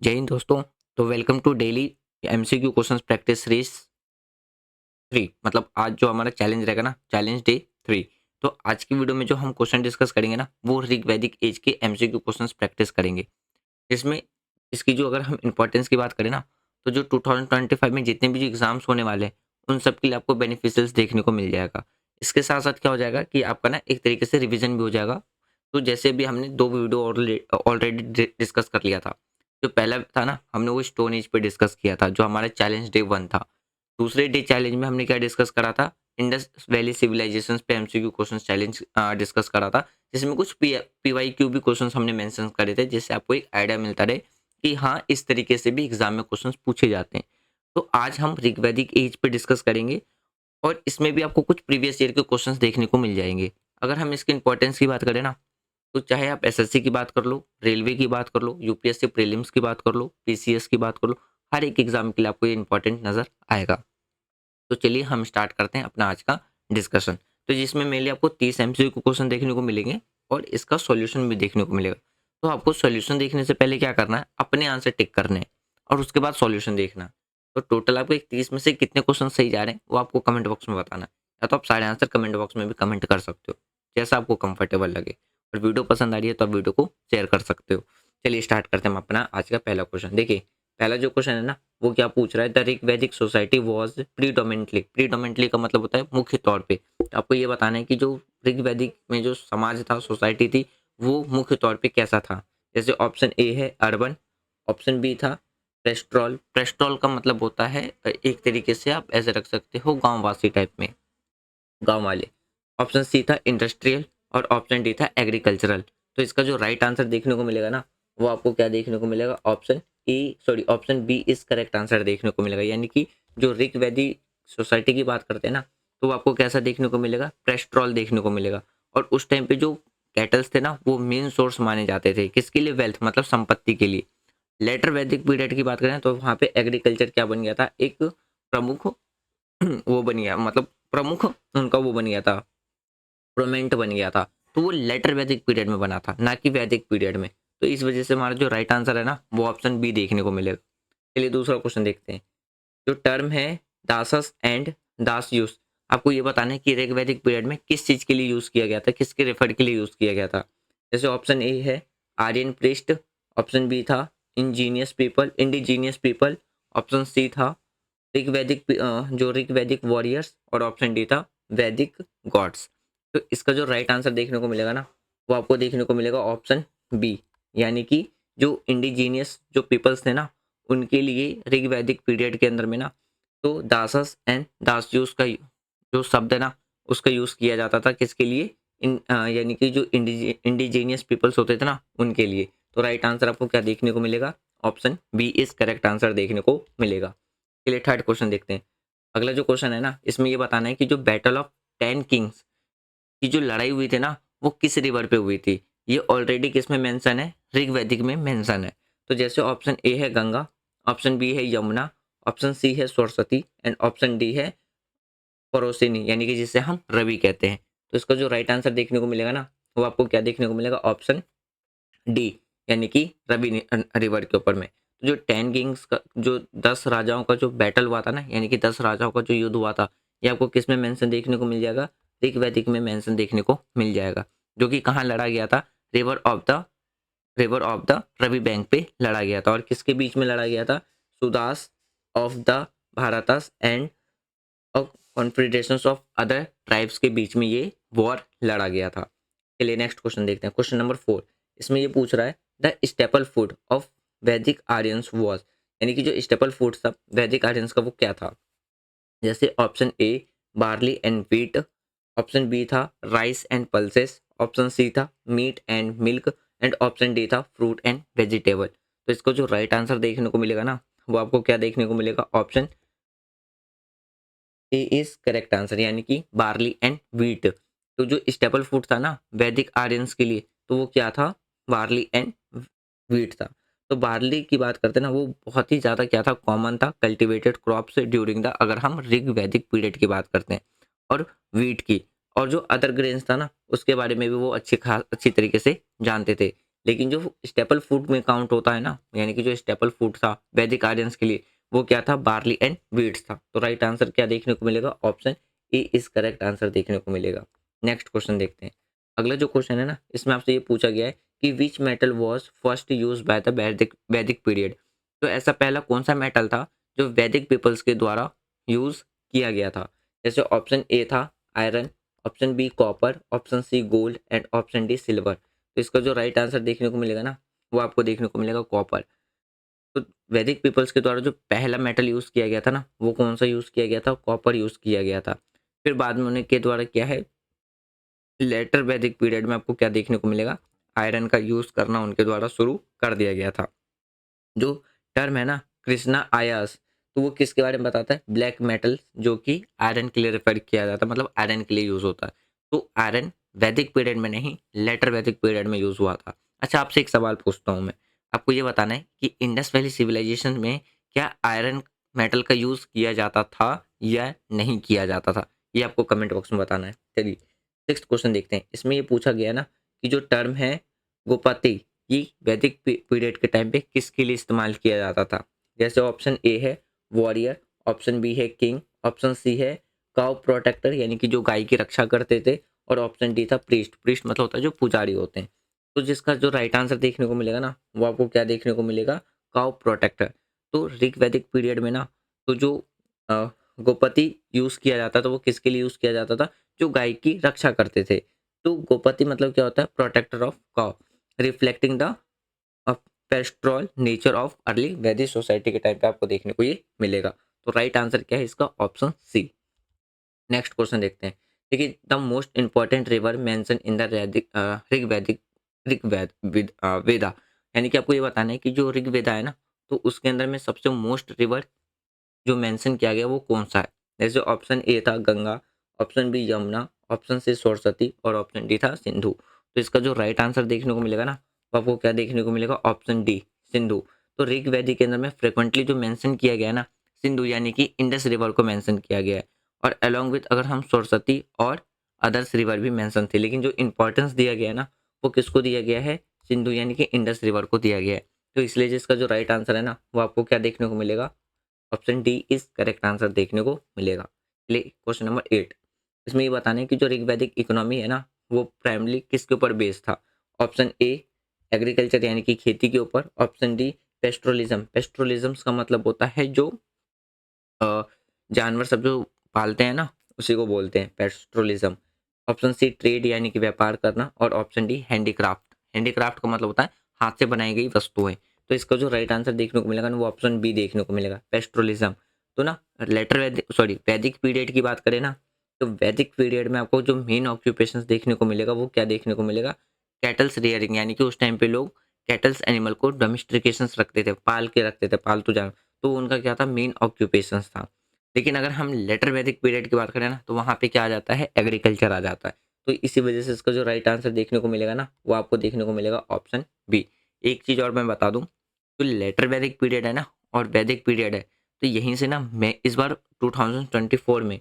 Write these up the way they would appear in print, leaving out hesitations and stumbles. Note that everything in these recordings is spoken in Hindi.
जय हिंद दोस्तों। तो welcome to daily MCQ questions practice series 3। मतलब आज जो हमारा चैलेंज रहेगा ना, चैलेंज डे 3। तो आज की वीडियो में जो हम क्वेश्चन डिस्कस करेंगे ना, वो ऋग वैदिक एज के एमसीक्यू क्वेश्चंस प्रैक्टिस करेंगे। इसमें इसकी जो अगर हम इंपॉर्टेंस की बात करें ना, तो जो 2025 में जितने भी जो एग्जाम्स होने वाले हैं उन सब के लिए आपको बेनिफिशियल्स देखने को मिल जाएगा। इसके साथ साथ क्या हो जाएगा कि आपका ना एक तरीके से रिवीजन भी हो जाएगा। तो जैसे भी हमने दो वीडियो ऑलरेडी डिस्कस कर लिया था। जो पहला था ना, हमने वो स्टोन एज पे डिस्कस किया था, जो हमारा चैलेंज डे 1 था। दूसरे डे चैलेंज में हमने क्या डिस्कस करा था, इंडस वैली सिविलाइजेशन पे एमसीक्यू क्वेश्चन चैलेंज डिस्कस करा था, जिसमें कुछ पीवाईक्यू भी क्वेश्चन हमने मेंशन करे थे, जिससे आपको एक आइडिया मिलता रहे कि हाँ, इस तरीके से भी एग्जाम में क्वेश्चंस पूछे जाते हैं। तो आज हम ऋग्वैदिक एज पे डिस्कस करेंगे और इसमें भी आपको कुछ प्रीवियस ईयर के क्वेश्चंस देखने को मिल जाएंगे। अगर हम इसके इंपॉर्टेंस की बात करें ना, तो चाहे आप एसएससी की बात कर लो, रेलवे की बात कर लो, यूपीएससी प्रीलिम्स की बात कर लो, पीसीएस की बात कर लो, हर एक एग्जाम के लिए आपको ये इंपॉर्टेंट नजर आएगा। तो चलिए हम स्टार्ट करते हैं अपना आज का डिस्कशन। तो जिसमें मेनली आपको 30 एमसीक्यू क्वेश्चन देखने को मिलेंगे और इसका सॉल्यूशन भी देखने को मिलेगा। तो आपको सॉल्यूशन देखने से पहले क्या करना है, अपने आंसर टिक करने हैं और उसके बाद सॉल्यूशन देखना है। तो टोटल आपको एक 30 में से कितने क्वेश्चन सही जा रहे हैं वो आपको कमेंट बॉक्स में बताना है, या तो आप सारे आंसर कमेंट बॉक्स में भी कमेंट कर सकते हो, जैसा आपको कंफर्टेबल लगे। और वीडियो पसंद आ रही है तो आप वीडियो को शेयर कर सकते हो। चलिए स्टार्ट करते हैं हम अपना आज का पहला क्वेश्चन। देखिए, पहला जो क्वेश्चन है ना, वो क्या पूछ रहा है, द ऋग वैदिक सोसाइटी वॉज प्रीडोमिनेंटली का मतलब होता है मुख्य तौर पे। तो आपको ये बताना है कि जो ऋग वैदिक में जो समाज था, सोसाइटी थी, वो मुख्य तौर पे कैसा था। जैसे ऑप्शन ए है अर्बन, ऑप्शन बी था प्रेस्ट्रॉल। प्रेस्ट्रॉल का मतलब होता है एक तरीके से आप ऐसे रख सकते हो, गांववासी टाइप में, गांव वाले। ऑप्शन सी था इंडस्ट्रियल और ऑप्शन डी था एग्रीकल्चरल। तो इसका जो राइट आंसर देखने को मिलेगा ना, वो आपको क्या देखने को मिलेगा, option B is correct answer देखने को मिलेगा। यानी कि जो ऋग वैदी सोसाइटी की बात करते हैं ना, तो आपको कैसा देखने को मिलेगा, प्रेस्ट्रॉल देखने को मिलेगा। और उस टाइम पे जो कैटल्स थे ना, वो मेन सोर्स माने जाते थे, किसके लिए, वेल्थ मतलब संपत्ति के लिए। लेटर वैदिक पीरियड की बात करें तो वहाँ पे एग्रीकल्चर क्या बन गया था, एक प्रमुख वो बन गया, मतलब प्रमुख उनका वो बन गया था, प्रोमेंट बन गया था। तो वो लेटर वैदिक पीरियड में बना था, ना कि वैदिक पीरियड में। तो इस वजह से हमारा जो राइट आंसर है ना, वो ऑप्शन बी देखने को मिलेगा। चलिए दूसरा क्वेश्चन देखते हैं। जो टर्म है दासस एंड दास यूज, आपको ये बताना है कि ऋग वैदिक पीरियड में किस चीज के लिए यूज किया गया था, किसके रेफर के लिए यूज किया गया था। जैसे ऑप्शन ए है आर्यन प्रिस्ट, ऑप्शन बी था इंडिजीनियस पीपल, ऑप्शन सी था ऋग वैदिक जो ऋग वैदिक वॉरियर्स, और ऑप्शन डी था वैदिक गॉड्स। तो इसका जो राइट आंसर देखने को मिलेगा ना, वो आपको देखने को मिलेगा ऑप्शन बी। यानी कि जो इंडिजीनियस जो पीपल्स थे ना, उनके लिए ऋग वैदिक पीरियड के अंदर में ना, तो दासस एंड दासयूस का जो शब्द है ना, उसका यूज किया जाता था किसके लिए, यानी कि जो इंडिजीनियस पीपल्स होते थे ना, उनके लिए। तो राइट आंसर आपको क्या देखने को मिलेगा, option B is correct answer देखने को मिलेगा। चलिए थर्ड क्वेश्चन देखते हैं। अगला जो क्वेश्चन है ना, इसमें ये बताना है कि जो बैटल ऑफ 10 किंग्स की जो लड़ाई हुई थी ना, वो किस रिवर पे हुई थी। ये ऑलरेडी किस में मेंशन है, ऋग वैदिक में मेंशन है। तो जैसे ऑप्शन ए है गंगा, ऑप्शन बी है यमुना, ऑप्शन सी है सरस्वती एंड ऑप्शन डी है परोसिनी, यानी कि जिसे हम रवि कहते हैं। तो इसका जो राइट आंसर देखने को मिलेगा ना, वो आपको क्या देखने को मिलेगा, ऑप्शन डी, यानी कि रिवर के ऊपर में। तो जो 10 किंग्स का, जो 10 राजाओं का जो बैटल हुआ था ना, यानी कि 10 राजाओं का जो युद्ध हुआ था, ये आपको किस में मेंशन देखने को मिल जाएगा, ऋग वैदिक में मेंशन देखने को मिल जाएगा। जो कि कहाँ लड़ा गया था, river of the Ravi bank पे लड़ा गया था। और किसके बीच में लड़ा गया था, Sudas of the Bharatas and confederation of other tribes के बीच में ये वॉर लड़ा गया था। चलिए नेक्स्ट क्वेश्चन देखते हैं, क्वेश्चन नंबर 4। इसमें ये पूछ रहा है द स्टेपल फूड ऑफ वैदिक आर्यंस वॉज, यानी कि जो स्टेपल फूड था वैदिक आर्यंस का, वो क्या था। जैसे option A barley and wheat, option B था rice and pulses, option C था meat and milk and option D था फ्रूट एंड वेजिटेबल। तो इसको जो राइट आंसर देखने को मिलेगा ना, वो आपको क्या देखने को मिलेगा, option A is correct answer, यानी कि बार्ली एंड व्हीट। तो जो स्टेपल फूड था ना वैदिक आर्यंस के लिए, तो वो क्या था, बार्ली एंड व्हीट था। तो बार्ली की बात करते हैं ना, वो बहुत ही ज़्यादा क्या था, कॉमन था, कल्टीवेटेड क्रॉप्स ड्यूरिंग द, अगर हम ऋग वैदिक पीरियड की बात करते हैं। और व्हीट की, और जो अदर ग्रेन्स था ना, उसके बारे में भी वो अच्छी तरीके से जानते थे। लेकिन जो स्टेपल फूड में काउंट होता है ना, यानी कि जो स्टेपल फूड था वैदिक आर्यंस के लिए, वो क्या था? बार्ली एंड वीट्स था। तो राइट आंसर क्या देखने को मिलेगा? Option A is correct answer देखने को मिलेगा। नेक्स्ट क्वेश्चन देखते हैं। अगला जो क्वेश्चन है ना, इसमें आपसे ये पूछा गया है कि which metal was first use by the वैदिक वैदिक पीरियड। तो ऐसा पहला कौन सा मेटल था जो वैदिक पीपल्स के द्वारा यूज किया गया था? जैसे ऑप्शन ए था iron, option B copper, option C gold and option D silver. तो इसका जो राइट आंसर देखने को मिलेगा ना, वो आपको देखने को मिलेगा कॉपर। तो वैदिक पीपल्स के द्वारा जो पहला मेटल यूज किया गया था ना, वो कौन सा यूज किया गया था? कॉपर यूज किया गया था। फिर बाद में उन्हें के द्वारा क्या है, लेटर वैदिक पीरियड में आपको क्या देखने को मिलेगा? आयरन का यूज करना उनके द्वारा शुरू कर दिया गया था। जो टर्म है ना कृष्णा आयास, तो वो किसके बारे में बताता है? ब्लैक मेटल जो कि आयरन के लिए रेफर किया जाता है, मतलब आयरन के लिए यूज होता है। तो आयरन वैदिक पीरियड में नहीं, लेटर वैदिक पीरियड में यूज हुआ था। अच्छा, आपसे एक सवाल पूछता हूँ मैं, आपको ये बताना है कि इंडस वैली सिविलाइजेशन में क्या आयरन मेटल का यूज किया जाता था या नहीं किया जाता था? ये आपको कमेंट बॉक्स में बताना है। चलिए सिक्स्थ क्वेश्चन देखते हैं। इसमें ये पूछा गया ना कि जो टर्म है गोपति, ये वैदिक पीरियड के टाइम पे किसके लिए इस्तेमाल किया जाता था? जैसे ऑप्शन ए है वॉरियर, ऑप्शन बी है किंग, ऑप्शन सी है काउ प्रोटेक्टर यानी कि जो गाय की रक्षा करते थे, और ऑप्शन डी था प्रीस्ट। प्रीस्ट मतलब होता है जो पुजारी होते हैं। तो जिसका जो राइट आंसर देखने को मिलेगा ना, वो आपको क्या देखने को मिलेगा? Cow protector. तो ऋग वैदिक पीरियड में ना, तो जो गोपति यूज किया जाता था वो किसके लिए यूज किया जाता था? जो गाय की रक्षा करते थे। तो गोपति मतलब क्या होता है? Protector of cow, reflecting the pastoral nature of early Vedic society के टाइम पे आपको देखने को ये मिलेगा। तो राइट आंसर क्या है इसका? Option C. नेक्स्ट क्वेश्चन देखते हैं। देखिए, the most important river mention in the Veda, यानी कि आपको ये बताना है कि जो ऋग वेदा है ना, तो उसके अंदर में सबसे मोस्ट रिवर जो मेंशन किया गया वो कौन सा है? जैसे ऑप्शन ए था Ganga, option B Yamuna, option C Saraswati और ऑप्शन डी था सिंधु। तो इसका जो राइट आंसर देखने को मिलेगा ना, वो आपको क्या देखने को मिलेगा? Option D Sindhu. तो ऋग वैदिक के अंदर में फ्रिक्वेंटली जो मेंशन किया गया है ना, सिंधु यानी कि इंडस रिवर को मेंशन किया गया है। और अलोंग विथ अगर हम सरस्वती और अदर्स रिवर भी मेंशन थे, लेकिन जो इंपॉर्टेंस दिया गया है ना, वो किसको दिया गया है? सिंधु यानी कि इंडस रिवर को दिया गया है। तो इसलिए जिसका जो राइट आंसर है ना, वो आपको क्या देखने को मिलेगा? Option D is correct answer देखने को मिलेगा। चलिए क्वेश्चन नंबर 8। इसमें ये बताना है कि जो ऋग्वैदिक इकोनॉमी है ना, वो प्राइमरली किसके ऊपर बेस्ड था? ऑप्शन ए एग्रीकल्चर यानी कि खेती के ऊपर, ऑप्शन डी पेस्ट्रोलिज्म, पेस्ट्रोलिज्म का मतलब होता है जो अ, जानवर सब जो पालते हैं ना, उसी को बोलते हैं पेस्ट्रोलिज्म। ऑप्शन सी ट्रेड यानी कि व्यापार करना, और ऑप्शन डी हैंडीक्राफ्ट, हैंडीक्राफ्ट का मतलब होता है हाथ से बनाई गई वस्तुएं। तो इसका जो राइट आंसर देखने को मिलेगा ना, वो ऑप्शन बी देखने को मिलेगा, पेस्ट्रोलिज्म। तो ना लेटर वैदिक सॉरी वैदिक पीरियड की बात करें ना, तो वैदिक पीरियड में आपको जो मेन ऑक्यूपेशंस देखने को मिलेगा वो क्या देखने को मिलेगा? कैटल्स रेयरिंग, यानी कि उस टाइम पे लोग कैटल्स एनिमल को डोमेस्टिकेशंस रखते थे, पाल के रखते थे, पालतू जानवर। तो उनका क्या था? मेन ऑक्यूपेशंस था। लेकिन अगर हम लेटर वैदिक पीरियड की बात करें ना, तो वहाँ पे क्या आ जाता है? एग्रीकल्चर आ जाता है। तो इसी वजह से इसका जो राइट आंसर देखने को मिलेगा ना, वो आपको देखने को मिलेगा ऑप्शन बी। एक चीज़ और मैं बता दूँ, जो लेटर वैदिक पीरियड है ना और वैदिक पीरियड है, तो यहीं से ना मैं इस बार 2024 में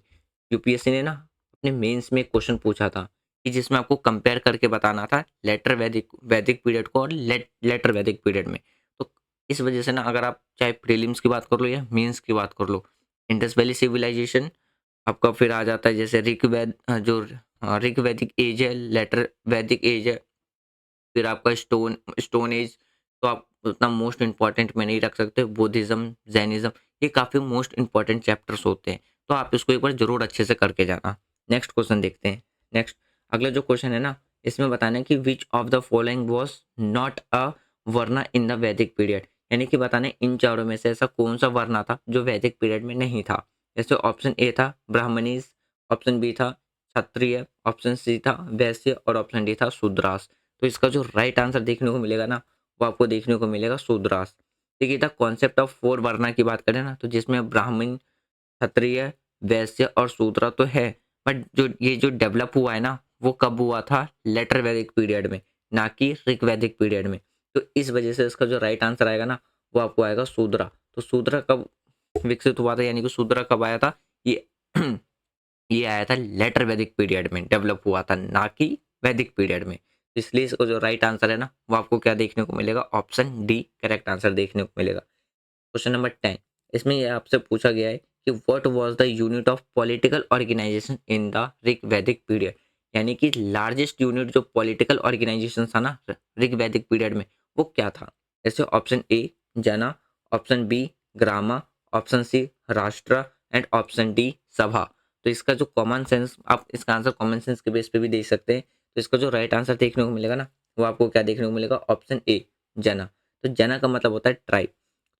यूपीएससी ने ना अपने मेंस में क्वेश्चन पूछा था कि जिसमें आपको कंपेयर करके बताना था लेटर वैदिक वैदिक पीरियड को और लेटर वैदिक पीरियड में। तो इस वजह से ना अगर आप चाहे प्रीलिम्स की बात कर लो या मेंस की बात कर लो, इंडस वैली सिविलाइजेशन आपका फिर आ जाता है। जैसे ऋग वैदिक एज है, लेटर वैदिक एज है, फिर आपका स्टोन स्टोन एज, तो आप उतना मोस्ट इम्पोर्टेंट में नहीं रख सकते। बुद्धिज़्म, जैनिज़्म, ये काफ़ी मोस्ट इम्पोर्टेंट चैप्टर्स होते हैं, तो आप इसको एक बार ज़रूर अच्छे से करके जाना। नेक्स्ट क्वेश्चन देखते हैं। नेक्स्ट अगला जो क्वेश्चन है ना, इसमें बताना है कि which of the following was not a वरना इन द वैदिक पीरियड, यानी कि बताना है इन चारों में से ऐसा कौन सा वरना था जो वैदिक पीरियड में नहीं था। जैसे ऑप्शन ए था ब्राह्मणीज, ऑप्शन बी था क्षत्रिय, ऑप्शन सी था वैश्य और ऑप्शन डी था शूद्रास। तो इसका जो राइट आंसर देखने को मिलेगा ना, वो आपको देखने को मिलेगा शूद्रास। देखिए द कॉन्सेप्ट ऑफ फोर वर्णा की बात करें ना, तो जिसमें ब्राह्मण, क्षत्रिय, वैश्य और शूद्र तो है, बट जो ये जो डेवलप हुआ है ना, वो कब हुआ था? लेटर वैदिक पीरियड में, ना कि ऋग वैदिक पीरियड में। तो इस वजह से इसका जो राइट आंसर आएगा ना, वो आपको आएगा शूद्र। तो शूद्र कब विकसित हुआ था, यानी कि शूद्र कब आया था? ये ये आया था लेटर वैदिक पीरियड में डेवलप हुआ था, ना कि वैदिक पीरियड में। इसलिए इसका जो राइट आंसर है ना वो आपको क्या देखने को मिलेगा, ऑप्शन डी करेक्ट आंसर देखने को मिलेगा। क्वेश्चन नंबर 10, इसमें ये आपसे पूछा गया है कि what was the unit of political organisation in the Rig Vedic period, यानी कि लार्जेस्ट यूनिट जो पॉलिटिकल ऑर्गेनाइजेशन था ना ऋग वैदिक पीरियड में वो क्या था। जैसे ऑप्शन ए जना, ऑप्शन बी ग्रामा, ऑप्शन सी राष्ट्र एंड ऑप्शन डी सभा। तो इसका जो कॉमन सेंस, आप इसका आंसर कॉमन सेंस के बेस पे भी देख सकते हैं। तो इसका जो राइट आंसर देखने को मिलेगा ना वो आपको क्या देखने को मिलेगा, ऑप्शन ए जना। तो जना का मतलब होता है ट्राइब।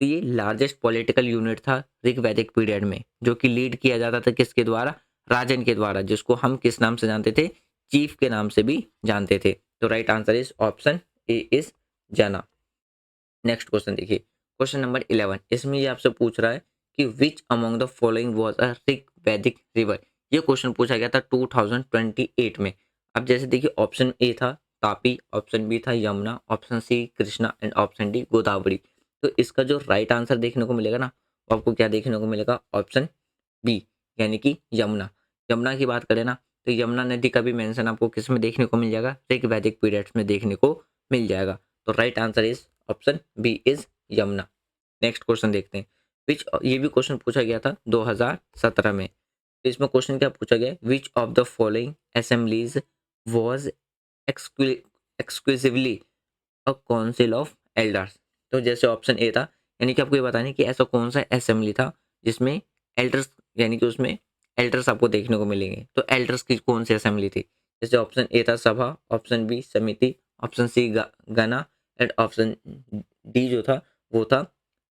तो ये लार्जेस्ट पॉलिटिकल यूनिट था ऋग वैदिक पीरियड में, जो कि लीड किया जाता था किसके द्वारा, राजन के द्वारा, जिसको हम किस नाम से जानते थे, चीफ के नाम से भी जानते थे। तो right answer is option A is जना। नेक्स्ट क्वेश्चन देखिए, क्वेश्चन नंबर 11, इसमें ये आपसे पूछ रहा है कि which among the following was a Rig वैदिक रिवर। ये क्वेश्चन पूछा गया था 2028 में। अब जैसे देखिए ऑप्शन ए था तापी, ऑप्शन बी था Yamuna, option C Krishna and option D Godavari. तो इसका जो राइट आंसर देखने को मिलेगा ना वो आपको क्या देखने को मिलेगा, ऑप्शन बी यानी कि यमुना। यमुना की बात करें ना तो यमुना नदी का भी मेंशन आपको किस में देखने को मिल जाएगा, ऋग वैदिक पीरियड्स में देखने को मिल जाएगा। तो right answer is option B is Yamuna. Next question देखते हैं, विच, ये भी क्वेश्चन पूछा गया था 2017 में। तो इसमें क्वेश्चन क्या पूछा गया, विच of the following assemblies was exclusively a council of elders. तो जैसे ऑप्शन ए था, यानी कि आपको ये बताना है कि ऐसा कौन सा असेंबली था जिसमें एल्डर्स, यानी कि उसमें एल्डर्स आपको देखने को मिलेंगे। तो एल्डर्स की कौन सी असेंबली थी। जैसे ऑप्शन ए था सभा, ऑप्शन बी समिति, ऑप्शन सी गना एंड ऑप्शन डी जो था वो था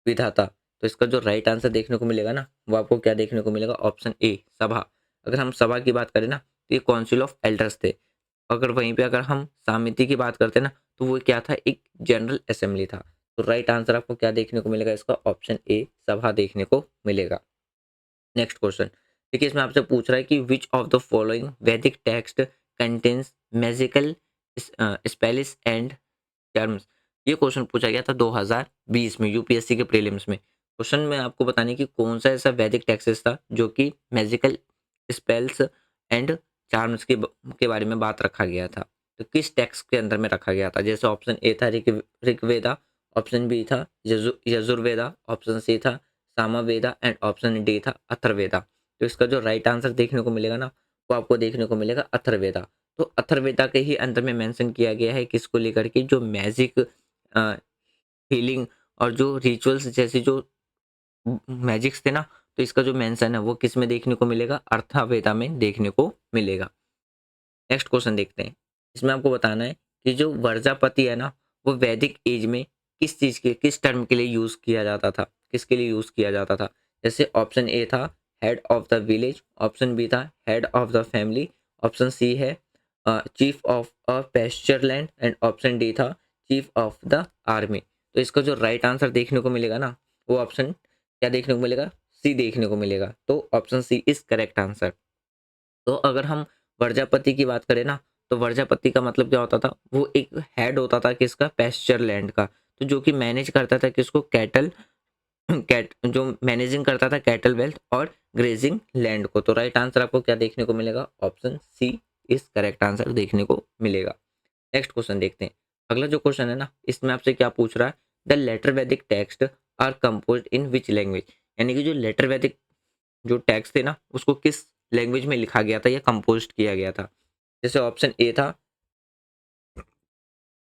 विधाता। तो इसका जो राइट आंसर देखने को मिलेगा ना वो आपको क्या देखने को मिलेगा, ऑप्शन ए सभा। अगर हम सभा की बात करें ना तो ये काउंसिल ऑफ एल्डर्स थे। अगर वहीं पे अगर हम सामिति की बात करते हैं ना तो वो क्या था, एक जनरल असेंबली था। तो राइट आंसर आपको क्या देखने को मिलेगा, इसका ऑप्शन ए सभा देखने को मिलेगा। नेक्स्ट क्वेश्चन देखिए, इसमें आपसे पूछ रहा है कि which of the following Vedic text contains magical spells and terms. ये क्वेश्चन पूछा गया था 2020 में यूपीएससी के प्रीलिम्स में। क्वेश्चन में आपको बताने की कौन सा ऐसा वैदिक टेक्स्ट था जो कि मैजिकल स्पेल्स एंड चार्म्स के बारे में बात रखा गया था। तो किस टेक्स्ट के अंदर में रखा गया था। जैसे ऑप्शन ए था ऋग्वेदा, ऑप्शन बी था यजुर्वेदा, ऑप्शन सी था सामवेदा एंड ऑप्शन डी था अथर्ववेदा। तो इसका जो राइट आंसर देखने को मिलेगा ना वो आपको देखने को मिलेगा अथर्ववेदा। तो अथर्ववेदा के ही अंदर में मेंशन किया गया है किसको लेकर के, जो मैजिक हीलिंग और जो रिचुअल्स जैसे जो मैजिक्स थे ना, तो इसका जो मेंशन है वो किस में देखने को मिलेगा, अर्थवेदा में देखने को मिलेगा। नेक्स्ट क्वेश्चन देखते हैं, इसमें आपको बताना है कि जो वर्जापति है ना वो वैदिक एज में किस चीज के, किस टर्म के लिए यूज किया जाता था, किसके लिए यूज किया जाता था। जैसे ऑप्शन ए था head of the village, option B था head of the family, option C है chief of a pasture land and option D था चीफ ऑफ द आर्मी। तो इसका जो राइट आंसर देखने को मिलेगा ना वो ऑप्शन क्या देखने को मिलेगा, सी देखने को मिलेगा। तो option C is correct answer. तो अगर हम वर्जापति की बात करें ना तो वर्जापति का मतलब क्या होता था, वो एक हेड होता था किसका, पेस्चर लैंड का। तो जो कि मैनेज करता था किसको, कैटल, कैट जो मैनेजिंग करता था कैटल वेल्थ और ग्रेजिंग लैंड को। तो राइट आंसर आपको क्या देखने को मिलेगा, ऑप्शन सी इस करेक्ट आंसर देखने को मिलेगा। नेक्स्ट क्वेश्चन देखते हैं, अगला जो क्वेश्चन है ना इसमें आपसे क्या पूछ रहा है, the later Vedic text are composed in which language. यानी कि जो लेटर वैदिक जो टेक्स्ट थे ना उसको किस लैंग्वेज में लिखा गया था या कंपोज किया गया था। जैसे ऑप्शन ए था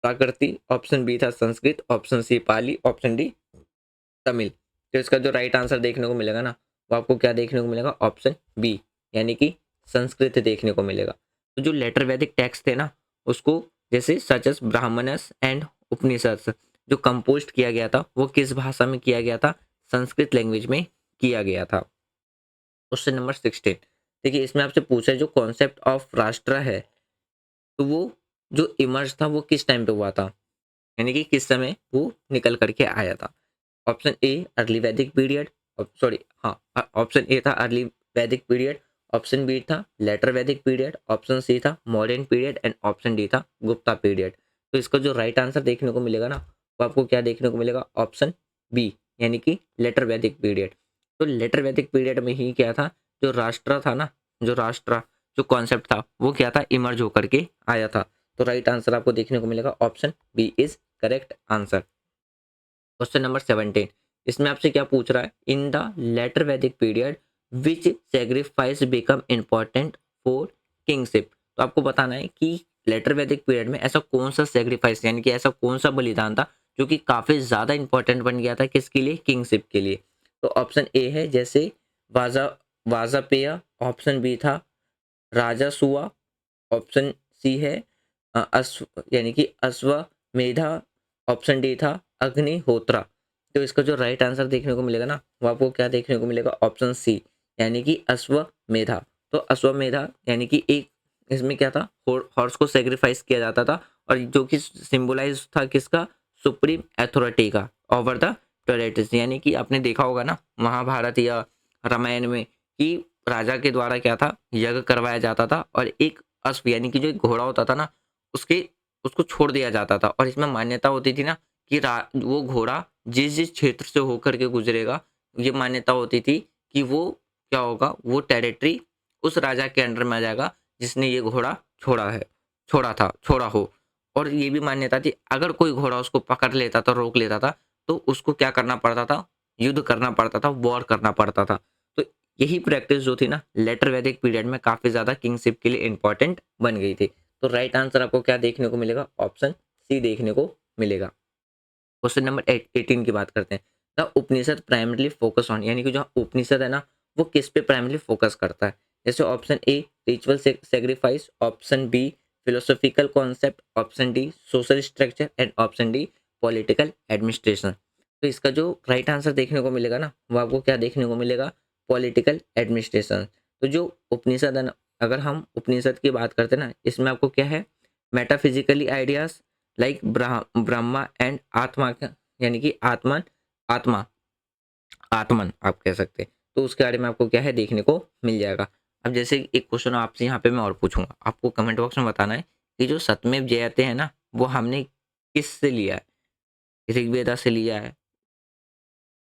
प्राकृति, ऑप्शन बी था संस्कृत, ऑप्शन सी पाली, ऑप्शन डी तमिल। तो इसका जो राइट आंसर देखने को मिलेगा ना वो आपको क्या देखने को मिलेगा, ऑप्शन बी यानी कि संस्कृत देखने को मिलेगा। तो जो लेटर वैदिक टेक्स्ट थे ना उसको जैसे सच एस ब्राह्मणस एंड उपनिषद जो कंपोज किया गया था वो किस भाषा में किया गया था, संस्कृत लैंग्वेज में किया गया था। क्वेश्चन नंबर 16 देखिए, इसमें आपसे पूछा है जो कॉन्सेप्ट ऑफ राष्ट्र है तो वो जो इमर्ज था वो किस टाइम पे हुआ था, यानी कि किस समय वो निकल करके आया था। ऑप्शन ए अर्ली वैदिक पीरियड, सॉरी हाँ ऑप्शन ए था अर्ली वैदिक पीरियड, ऑप्शन बी था लेटर वैदिक पीरियड, ऑप्शन सी था modern period and option D था गुप्ता पीरियड। तो इसका जो राइट आंसर देखने को मिलेगा ना वो आपको क्या देखने को मिलेगा, ऑप्शन बी यानी कि लेटर वैदिक पीरियड। तो लेटर वैदिक पीरियड में ही क्या था, जो राष्ट्र था ना, जो राष्ट्र जो कॉन्सेप्ट था वो क्या था, इमर्ज होकर के आया था। तो राइट आंसर आपको देखने को मिलेगा option B is correct answer. Question number 17, इसमें आपसे क्या पूछ रहा है, इन द लेटर वैदिक period which sacrifice become important for kingship. तो आपको बताना है कि लेटर वैदिक पीरियड में ऐसा कौन सा सेग्रीफाइस यानी कि ऐसा कौन सा बलिदान था जो कि काफी ज्यादा इंपॉर्टेंट बन गया था किसके लिए, किंगशिप के लिए। तो ऑप्शन ए है जैसे वाजा वाजापेय, ऑप्शन बी था राजा सुआ, ऑप्शन सी है अश्व यानी कि अश्वमेधा, ऑप्शन डी था अग्निहोत्रा। तो इसका जो राइट आंसर देखने को मिलेगा ना वो आपको क्या देखने को मिलेगा, ऑप्शन सी यानी कि अश्वमेधा। तो अश्वमेधा यानी कि एक इसमें क्या था, हॉर्स को सेक्रीफाइस किया जाता था और जो कि सिंबलाइज था किसका, सुप्रीम अथॉरिटी का ओवर द टेरिटरीज। यानी कि आपने देखा होगा ना महाभारत या रामायण में कि राजा के द्वारा क्या था, यज्ञ करवाया जाता था और एक अश्व यानी कि जो एक घोड़ा होता था ना उसके उसको छोड़ दिया जाता था और इसमें मान्यता होती थी ना कि वो घोड़ा जिस जिस क्षेत्र से होकर के गुजरेगा, ये मान्यता होती थी कि वो क्या होगा, वो टेरिटरी उस राजा के अंडर में आ जाएगा जिसने ये घोड़ा छोड़ा हो। और ये भी मान्यता थी अगर कोई घोड़ा उसको पकड़ लेता था, रोक लेता था, तो उसको क्या करना पड़ता था, युद्ध करना पड़ता था, वॉर करना पड़ता था। तो यही प्रैक्टिस जो थी ना लेटर वैदिक पीरियड में काफी ज्यादा किंगशिप के लिए इंपॉर्टेंट बन गई थी। तो राइट आंसर आपको क्या देखने को मिलेगा, ऑप्शन सी देखने को मिलेगा। क्वेश्चन नंबर 18 की बात करते हैं, the Upanishad primarily focus on, यानी कि जो उपनिषद है ना वो किस पे प्राइमरली फोकस करता है। जैसे option A ritual sacrifice, option B philosophical concept, option D social structure and option D political administration. तो इसका जो राइट आंसर देखने को मिलेगा ना वो आपको क्या देखने को मिलेगा, पॉलिटिकल एडमिनिस्ट्रेशन। तो जो उपनिषद है ना, अगर हम उपनिषद की बात करते हैं ना इसमें आपको क्या है, metaphysically ideas like Brahma and आत्मा यानी कि आत्मा आत्मन आप कह सकते हैं, तो उसके बारे में आपको क्या है देखने को मिल जाएगा। अब जैसे एक क्वेश्चन आपसे यहाँ पे मैं और पूछूंगा, आपको कमेंट बॉक्स में बताना है कि जो सतमेव जयते हैं ना वो हमने किस से लिया है, ऋग्वेदा से लिया है,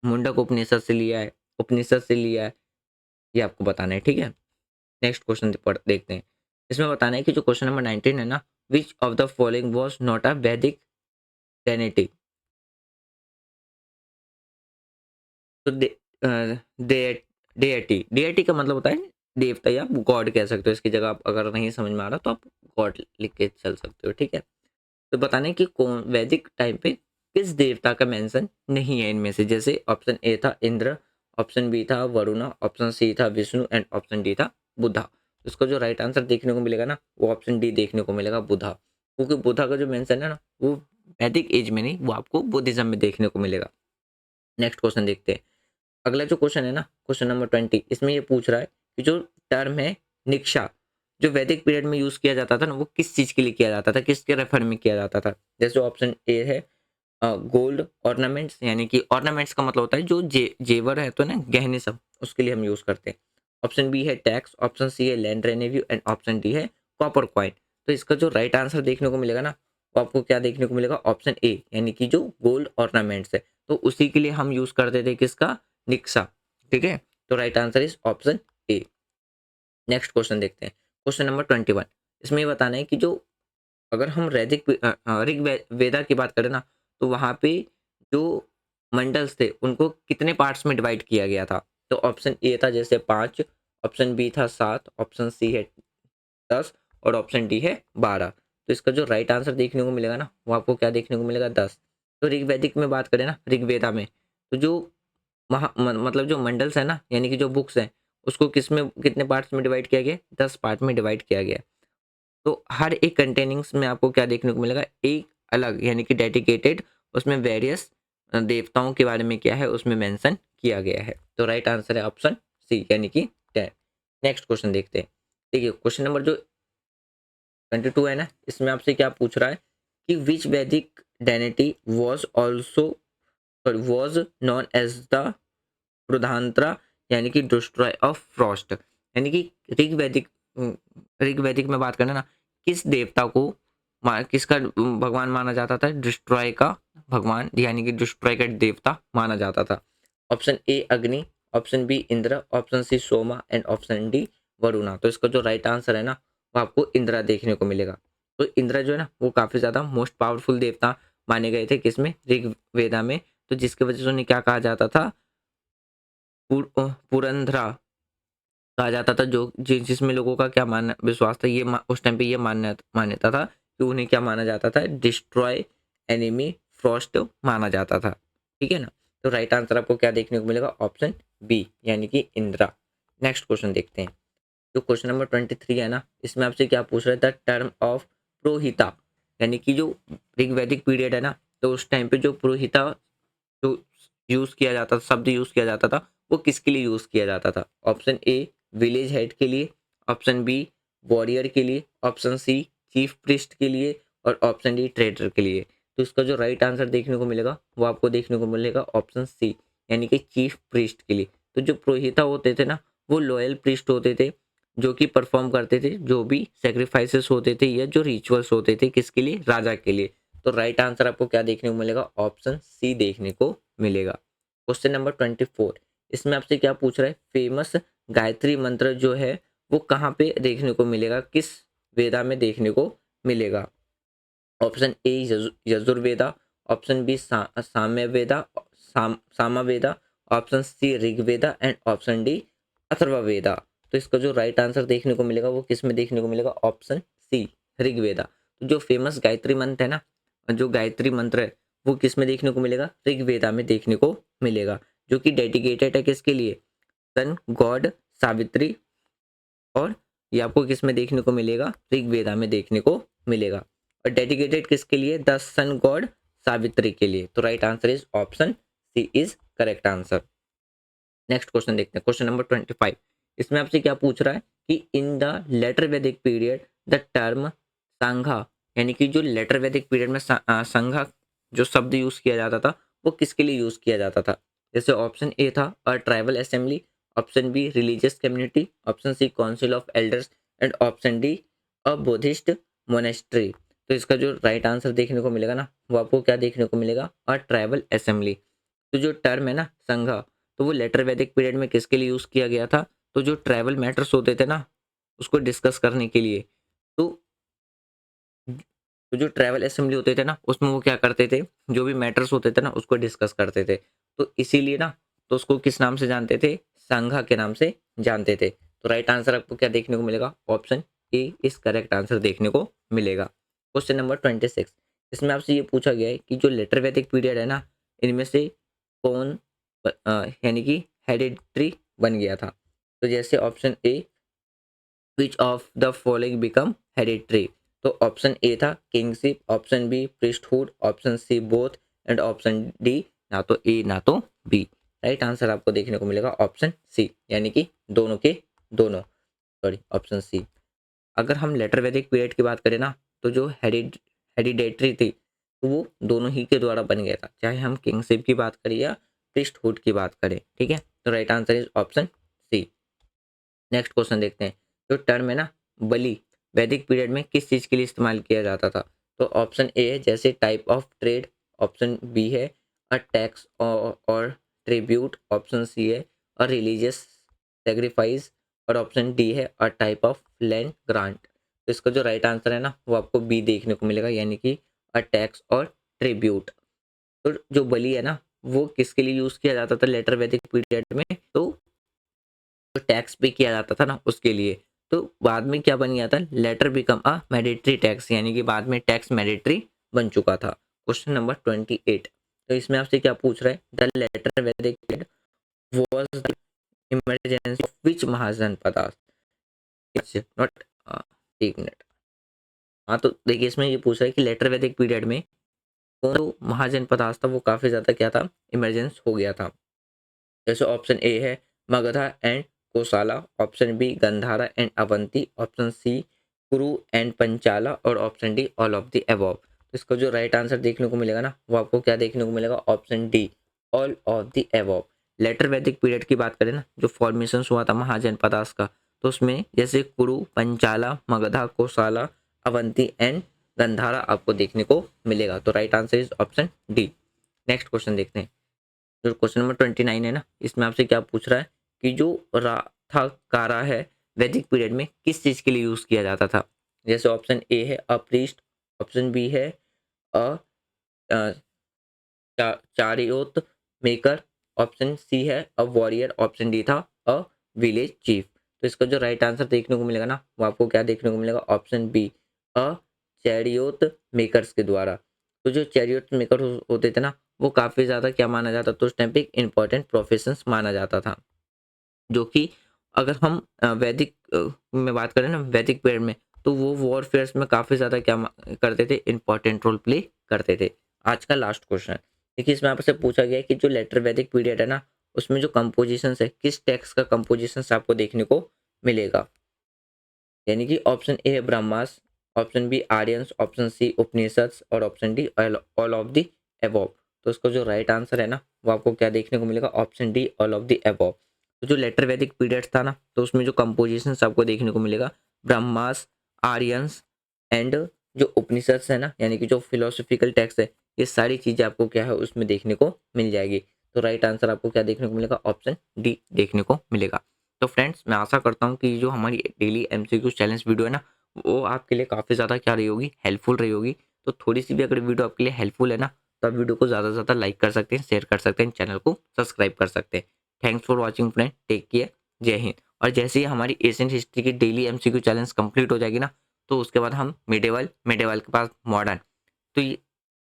मुंडक उपनिषद से लिया है, उपनिषद से लिया है, ये आपको बताना है, ठीक है। नेक्स्ट क्वेश्चन देखते हैं, इसमें बताना है कि जो क्वेश्चन नंबर 19 है ना, विच of the following was not a वैदिक डेनिटी। तो डेटी डेटी का मतलब होता है देवता या गॉड कह सकते हो, इसकी जगह आप अगर नहीं समझ में आ रहा तो आप गॉड लिख के चल सकते हो, ठीक है। तो बताने कि कौन वैदिक टाइम पे किस देवता का मेंशन नहीं है इनमें से, जैसे ऑप्शन ए था इंद्र, ऑप्शन बी था वरुणा, ऑप्शन सी था विष्णु एंड ऑप्शन डी था बुद्धा। इसका जो राइट आंसर देखने को मिलेगा ना वो ऑप्शन डी देखने को मिलेगा, बुद्धा। क्योंकि बुद्धा का जो मेंशन है ना वो वैदिक एज में नहीं, वो आपको बुद्धिज्म में देखने को मिलेगा। नेक्स्ट क्वेश्चन देखते हैं, अगला जो क्वेश्चन है ना क्वेश्चन नंबर 20, इसमें ये पूछ रहा है कि जो टर्म है निक्षा जो वैदिक पीरियड में यूज किया जाता था ना वो किस चीज के लिए किया जाता था, किसके रेफर में किया जाता था। जैसे ऑप्शन ए है गोल्ड ऑर्नामेंट्स, यानी कि ऑर्नामेंट्स का मतलब होता है जो जेवर है तो ना गहने सब, उसके लिए हम यूज करते हैं। ऑप्शन बी है टैक्स, ऑप्शन सी है land revenue and option D है कॉपर कॉइन। तो इसका जो राइट आंसर देखने को मिलेगा ना वो आपको क्या देखने को मिलेगा, ऑप्शन ए यानी कि जो गोल्ड ऑर्नामेंट्स है तो उसी के लिए हम यूज करते थे किसका, निक्सा, ठीक है। तो right answer is option A. Next question देखते हैं, क्वेश्चन नंबर 21, इसमें ये बताना है कि जो अगर हम वेदा की बात करें ना तो वहाँ पे जो मंडल्स थे उनको कितने पार्ट्स में डिवाइड किया गया था। तो ऑप्शन ए था जैसे 5, ऑप्शन बी था 7, ऑप्शन सी है 10 और ऑप्शन डी है 12। तो इसका जो राइट आंसर देखने को मिलेगा ना वो आपको क्या देखने को मिलेगा, 10। तो ऋग्वैदिक में बात करें ना, ऋग्वेदा में तो जो मतलब जो मंडल्स है ना यानी कि जो बुक्स हैं उसको किस में कितने पार्ट्स में डिवाइड किया गया, 10 पार्ट में डिवाइड किया गया। तो हर एक कंटेनिंग्स में आपको क्या देखने को मिलेगा, एक अलग यानी कि डेडिकेटेड, उसमें वेरियस देवताओं के बारे में क्या है उसमें मेंशन किया गया है। तो राइट आंसर है ऑप्शन सी यानी कि 10। नेक्स्ट क्वेश्चन देखते हैं, देखिए क्वेश्चन नंबर जो 22 है ना इसमें आपसे क्या पूछ रहा है कि विच वैदिक डेनिटी was also was known as the प्रधानत्रा यानी कि डिस्ट्रॉय ऑफ फ्रॉस्ट। यानी कि ऋग्वैदिक ऋग्वैदिक में बात करना ना किस देवता को किसका भगवान माना जाता था, डिस्ट्रॉय का भगवान यानी कि डिस्ट्रॉय का देवता माना जाता था। Option A Agni, option B Indra, option C Soma and option D Varuna. तो इसका जो राइट आंसर है ना वो आपको इंद्रा देखने को मिलेगा। तो इंद्र जो है ना वो काफ़ी ज़्यादा मोस्ट पावरफुल देवता माने गए थे किसमें, ऋग्वेदा में। तो जिसकी वजह से उन्हें क्या कहा जाता था, पुरंदरा कहा जाता था, जो जिसमें लोगों का क्या मानना विश्वास था, उस टाइम पे ये मान्यता था कि उन्हें क्या माना जाता था, डिस्ट्रॉय एनिमी फ्रॉस्ट माना जाता था। ठीक है ना। तो राइट आंसर आपको क्या देखने को मिलेगा, ऑप्शन बी यानी कि इंदिरा। नेक्स्ट क्वेश्चन देखते हैं। जो क्वेश्चन नंबर 23 है ना, इसमें आपसे क्या पूछ रहा था, टर्म ऑफ पुरोहिता यानी कि जो ऋग्वैदिक पीरियड है ना, तो उस टाइम पे जो पुरोहिता जो यूज किया जाता था, शब्द यूज किया जाता था, वो किसके लिए यूज किया जाता था। ऑप्शन ए विलेज हेड के लिए, ऑप्शन बी वॉरियर के लिए, ऑप्शन सी चीफ प्रिस्ट के लिए, और ऑप्शन डी ट्रेडर के लिए। तो इसका जो राइट आंसर देखने को मिलेगा वो आपको देखने को मिलेगा ऑप्शन सी यानी कि चीफ प्रिस्ट के लिए। तो जो पुरोहिता होते थे ना, वो लॉयल प्रिस्ट होते थे, जो कि परफॉर्म करते थे जो भी सेक्रीफाइसेस होते थे या जो रिचुअल्स होते थे, किसके लिए, राजा के लिए। तो राइट आंसर आपको क्या देखने को मिलेगा, ऑप्शन सी देखने को मिलेगा। क्वेश्चन नंबर 24, इसमें आपसे क्या पूछ रहा है, फेमस गायत्री मंत्र जो है वो कहाँ पे देखने को मिलेगा, किस वेदा में देखने को मिलेगा। Option A Yajurveda, option B Samaveda, Samaveda, option C Rigveda and option D Atharvaveda. तो इसका जो राइट आंसर देखने को मिलेगा वो किस में देखने को मिलेगा, ऑप्शन सी ऋग्वेदा। तो जो फेमस गायत्री मंत्र है ना, जो गायत्री मंत्र है वो किस में देखने को मिलेगा, ऋग्वेदा में देखने को मिलेगा, जो कि डेडिकेटेड है किसके लिए, सन गॉड सावित्री। और ये आपको किस में देखने को मिलेगा, ऋग्वेदा में देखने को मिलेगा। और डेडिकेटेड किसके लिए, द सन गॉड सावित्री के लिए। तो right answer is option C is correct answer. Next question देखते हैं, क्वेश्चन नंबर 25। इसमें आपसे क्या पूछ रहा है कि इन द लेटर वैदिक पीरियड द टर्म संघा यानी कि जो लेटर वैदिक पीरियड में संघा जो शब्द यूज किया जाता था वो किसके लिए यूज किया जाता था। जैसे ऑप्शन ए था a tribal assembly, option B religious community, option C council of elders and option D a Buddhist monastery. तो इसका जो राइट आंसर देखने को मिलेगा ना वो आपको क्या देखने को मिलेगा, अ ट्राइबल असेंबली। तो जो टर्म है ना संघा, तो वो लेटर वैदिक पीरियड में किसके लिए यूज किया गया था, तो जो ट्राइबल मैटर्स होते थे ना उसको डिस्कस करने के लिए। तो तो जो ट्राइबल असेंबली होते थे ना उसमें वो क्या करते थे, जो भी मैटर्स होते थे ना उसको डिस्कस करते थे। तो इसीलिए ना तो उसको किस नाम से जानते थे, संघा के नाम से जानते थे। तो राइट आंसर आपको क्या देखने को मिलेगा, ऑप्शन ए इस करेक्ट आंसर देखने को मिलेगा। क्वेश्चन नंबर 26, इसमें आपसे ये पूछा गया है कि जो लेटर वैदिक पीरियड है ना इनमें से कौन यानी कि हेरिडिटरी बन गया था। तो जैसे option A which of the following become hereditary. तो ऑप्शन ए था kingship, option B priesthood, option C both and option D ना तो ए ना तो बी। राइट आंसर आपको देखने को मिलेगा ऑप्शन सी यानी कि दोनों के दोनों, सॉरी ऑप्शन सी। अगर हम लेटर वैदिक पीरियड की बात करें ना तो जो हेरिडेटरी थी तो वो दोनों ही के द्वारा बन गया था, चाहे हम किंगशिप की बात करें या प्रीस्टहुड की बात करें। ठीक है, तो right answer is option C. Next question देखते हैं, जो टर्म है ना बलि वैदिक पीरियड में किस चीज़ के लिए इस्तेमाल किया जाता था। तो ऑप्शन ए है जैसे type of trade, option B है अ टैक्स और ट्रिब्यूट, ऑप्शन सी है अ रिलीजियस सेक्रीफाइस, और ऑप्शन डी है a type of land grant. तो इसका जो राइट आंसर है ना वो आपको बी देखने को मिलेगा यानी कि अ टैक्स और ट्रिब्यूट। तो जो बलि है ना वो किसके लिए यूज किया जाता था लेटर वैदिक पीरियड में, तो जो टैक्स पे किया जाता था ना उसके लिए। तो बाद में क्या बन गया था, letter become a mandatory tax यानी कि बाद में टैक्स मैंडेटरी बन चुका था। क्वेश्चन नंबर 28, तो इसमें आपसे क्या पूछ रहा है, द लेटर वैदिक period was the emergency of which mahajanapada, not, एक मिनट। हाँ तो देखिए इसमें ये पूछ रहा है कि लेटर वैदिक पीरियड में कौन जो महाजनपद था वो काफी ज्यादा क्या था, इमरजेंस हो गया था। जैसे ऑप्शन ए है Magadha and Kosala, option B Gandhara and Avanti, option C Kuru and Panchala, और option D all of the above. तो इसका जो राइट आंसर देखने को मिलेगा ना वो आपको क्या देखने को मिलेगा, option D all of the above. Later वैदिक पीरियड की बात करें ना जो फॉर्मेशन हुआ था महाजनपदास का, तो उसमें जैसे कुरु पंचाला मगधा कोसाला अवंती एंड गंधारा आपको देखने को मिलेगा। तो right answer is option D. Next question देखते हैं, जो क्वेश्चन नंबर 29 है ना इसमें आपसे क्या पूछ रहा है कि जो राथाकारा है वैदिक पीरियड में किस चीज के लिए यूज किया जाता था। जैसे ऑप्शन ए है अ प्रीस्ट, ऑप्शन बी है अ चारियोत मेकर, ऑप्शन सी है अ वॉरियर, ऑप्शन डी था अ विलेज चीफ। तो इसका जो राइट आंसर देखने को मिलेगा ना, वो आपको क्या देखने को मिलेगा, ऑप्शन बी अ चैरियोत मेकर्स के द्वारा। तो जो चैरियोट मेकर होते थे ना, वो काफ़ी ज़्यादा क्या माना जाता था उस टाइम पे, एक इम्पॉर्टेंट प्रोफेशंस माना जाता था, जो कि अगर हम वैदिक में बात करें ना, वैदिक पीरियड में, तो वो वॉरफेयर्स में काफ़ी ज़्यादा क्या करते थे, इंपॉर्टेंट रोल प्ले करते थे। आज का लास्ट क्वेश्चन है, देखिए इसमें आपसे पूछा गया है कि जो लेटर वैदिक पीरियड है ना, उसमें जो कंपोजिशन है, किस टेक्स्ट का कंपोजिशन आपको देखने को मिलेगा। यानी कि ऑप्शन ए है Brahmas, option B Aryans, option C Upanishads और option D all of the above. तो उसका जो राइट आंसर है ना, वो आपको क्या देखने को मिलेगा, option D all of the above. तो जो लेटर वैदिक पीरियड था ना, तो उसमें जो कंपोजिशन आपको देखने को मिलेगा, ब्रह्मास, आर्यंस एंड जो उपनिषद्स है ना, यानी कि जो फिलोसॉफिकल टेक्स्ट है, ये सारी चीज़ें आपको क्या है उसमें देखने को मिल जाएगी। तो राइट आंसर आपको क्या देखने को मिलेगा, ऑप्शन डी देखने को मिलेगा। तो फ्रेंड्स, मैं आशा करता हूँ कि जो हमारी डेली एमसीक्यू चैलेंज वीडियो है ना, वो आपके लिए काफ़ी ज़्यादा क्या रही होगी, हेल्पफुल रही होगी। तो थोड़ी सी भी अगर वीडियो आपके लिए हेल्पफुल है ना, तो आप वीडियो को ज़्यादा से ज़्यादा लाइक कर सकते हैं, शेयर कर सकते हैं, चैनल को सब्सक्राइब कर सकते हैं। Thanks for watching friend, take care, जय हिंद। और जैसे ही हमारी एशियन हिस्ट्री की डेली एमसीक्यू चैलेंज कंप्लीट हो जाएगी ना, तो उसके बाद हम मिडेवल, मिडेवल के पास मॉडर्न। तो ये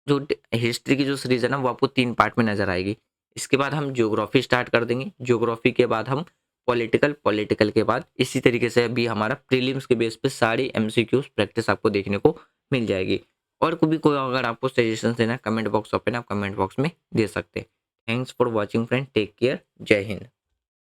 जो हिस्ट्री की जो सीरीज है ना, वो आपको 3 पार्ट में नज़र आएगी। इसके बाद हम ज्योग्राफी स्टार्ट कर देंगे, ज्योग्राफी के बाद हम पॉलिटिकल, पॉलिटिकल के बाद इसी तरीके से अभी हमारा प्रीलिम्स के बेस पे सारी एमसीक्यूज प्रैक्टिस आपको देखने को मिल जाएगी। और कोई अगर आपको सजेशन देना है, कमेंट बॉक्स ओपन है, आप कमेंट बॉक्स में दे सकते हैं। Thanks for watching friend, take care, जय हिंद।